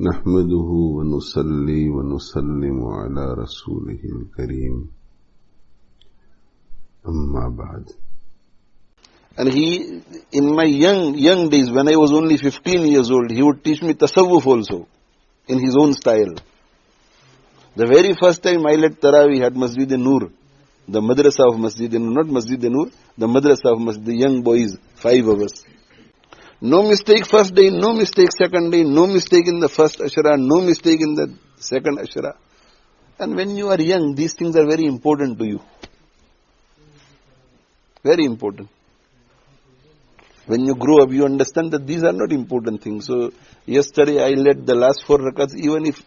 نحمده ونصلي ونسلم على رسوله الكريم أما بعد. And he, in my young days, when I was only 15 years old, he would teach me tasawwuf also, in his own style. The very first time I led Tarawih at Masjid-e-Noor, the madrasa of Masjid-e-Noor, not Masjid-e-Noor, the madrasa of Masjid, the young boys, 5 of us. No mistake first day, no mistake second day, no mistake in the first ashara, no mistake in the second ashara. And when you are young, these things are very important to you. Very important. When you grow up, you understand that these are not important things. So, yesterday I led the last 4 rakats, even if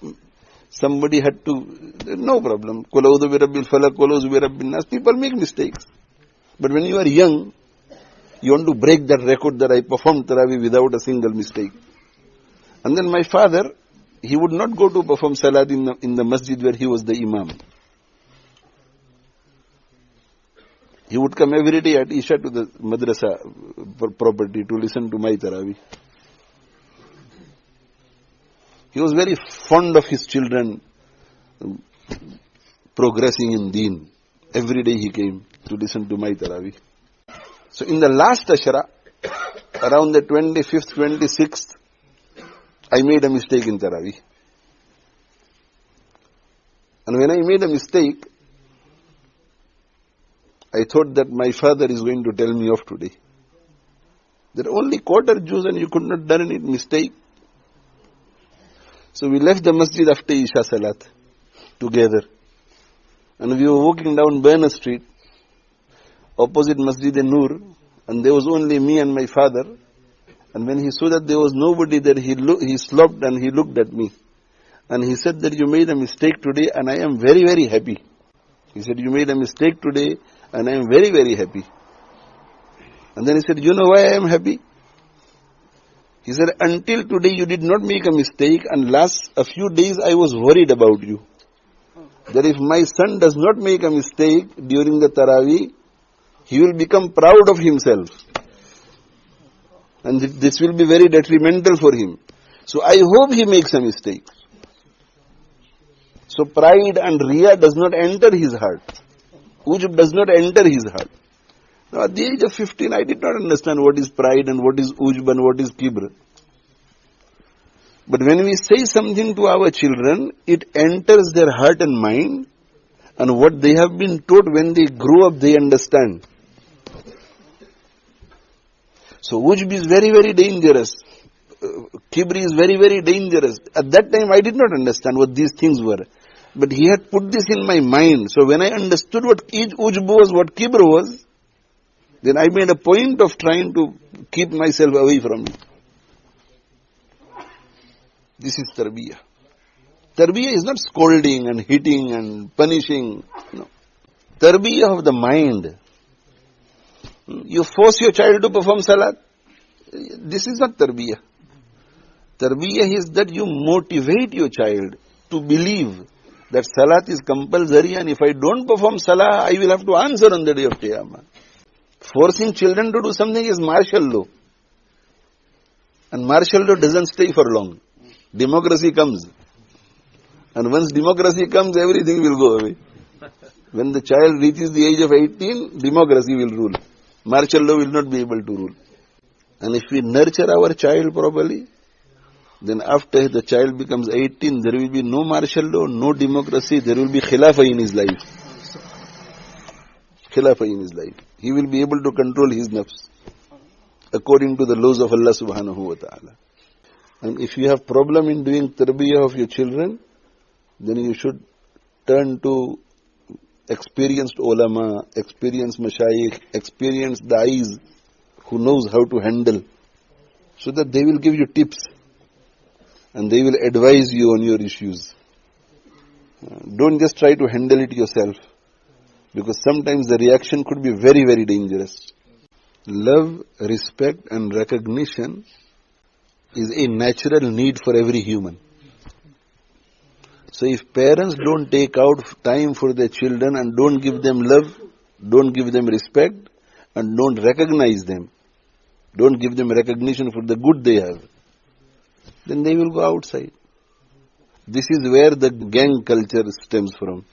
somebody had to, no problem. Qul a'udhu bi rabbil falaq, qul a'udhu bi rabbin nas. People make mistakes. But when you are young, you want to break that record that I performed Tarawih without a single mistake. And then my father, he would not go to perform Salat in the masjid where he was the Imam. He would come every day at Isha to the madrasa property to listen to my Tarawih. He was very fond of his children progressing in deen. Every day he came to listen to my Tarawih. So in the last ashara, around the 25th, 26th, I made a mistake in Tarawih. And when I made a mistake, I thought that my father is going to tell me off today. There are only quarter Jews and you could not done any mistake. So we left the masjid after Isha Salat together. And we were walking down Berner Street, opposite Masjid-e-Noor, and there was only me and my father. And when he saw that there was nobody there, he stopped and he looked at me. And he said that you made a mistake today and I am very, very happy. He said, you made a mistake today and I am very, very happy. And then he said, you know why I am happy? He said, until today you did not make a mistake, and last a few days I was worried about you. That if my son does not make a mistake during the Tarawih, he will become proud of himself. And this will be very detrimental for him. So I hope he makes a mistake. So pride and riya does not enter his heart. Ujb does not enter his heart. Now at the age of 15, I did not understand what is pride and what is ujb and what is kibr. But when we say something to our children, it enters their heart and mind, and what they have been taught when they grow up, they understand. So ujb is very, very dangerous. Kibr is very, very dangerous. At that time, I did not understand what these things were. But he had put this in my mind. So when I understood what ujb was, what kibr was, then I made a point of trying to keep myself away from it. This is Tarbiyyah. Tarbiyyah is not scolding and hitting and punishing. No. Tarbiyyah of the mind. You force your child to perform Salat. This is not Tarbiyyah. Tarbiyyah is that you motivate your child to believe that Salat is compulsory, and if I don't perform Salah, I will have to answer on the day of Qiyamah. Forcing children to do something is martial law. And martial law doesn't stay for long. Democracy comes. And once democracy comes, everything will go away. When the child reaches the age of 18, democracy will rule. Martial law will not be able to rule. And if we nurture our child properly, then after the child becomes 18, there will be no martial law, no democracy, there will be khilafah in his life. Khilafah in his life. He will be able to control his nafs according to the laws of Allah subhanahu wa ta'ala. And if you have problem in doing tarbiyyah of your children, then you should turn to experienced ulama, experienced mashayikh, experienced da'is who knows how to handle, so that they will give you tips and they will advise you on your issues. Don't just try to handle it yourself, because sometimes the reaction could be very, very dangerous. Love, respect and recognition is a natural need for every human. So if parents don't take out time for their children and don't give them love, don't give them respect and don't recognize them, don't give them recognition for the good they have, then they will go outside. This is where the gang culture stems from.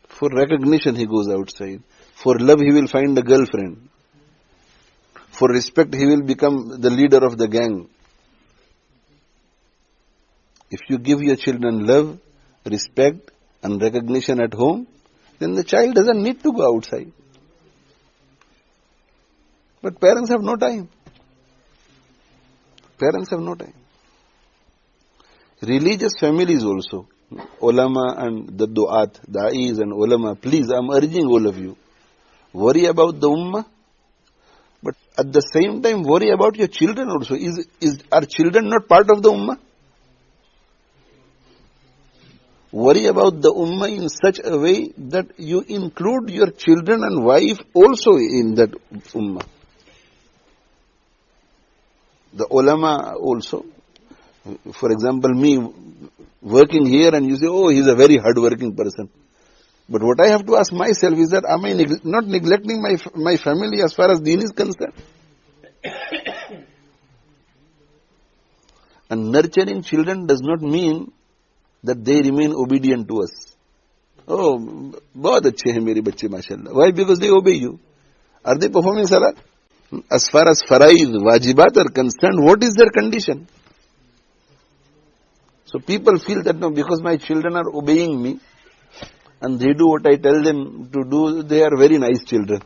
For recognition he goes outside. For love he will find a girlfriend. For respect he will become the leader of the gang. If you give your children love, respect and recognition at home, then the child doesn't need to go outside. But parents have no time. Parents have no time. Religious families also, Ulema and the Duat, Da'is and Ulema, please, I am urging all of you, worry about the Ummah, but at the same time worry about your children also. Are children not part of the Ummah? Worry about the Ummah in such a way that you include your children and wife also in that Ummah. The ulama also. For example, me working here and you say, oh, he's a very hard-working person. But what I have to ask myself is that, am I not neglecting my family as far as deen is concerned? And nurturing children does not mean that they remain obedient to us. Oh, bahut achhe hain mere bacche, mashallah. Why? Because they obey you. Are they performing salah? As far as faraid, wajibat are concerned, what is their condition? So people feel that no, because my children are obeying me and they do what I tell them to do, they are very nice children.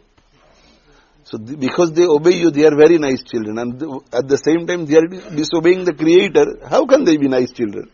So because they obey you, they are very nice children, and at the same time they are disobeying the Creator. How can they be nice children?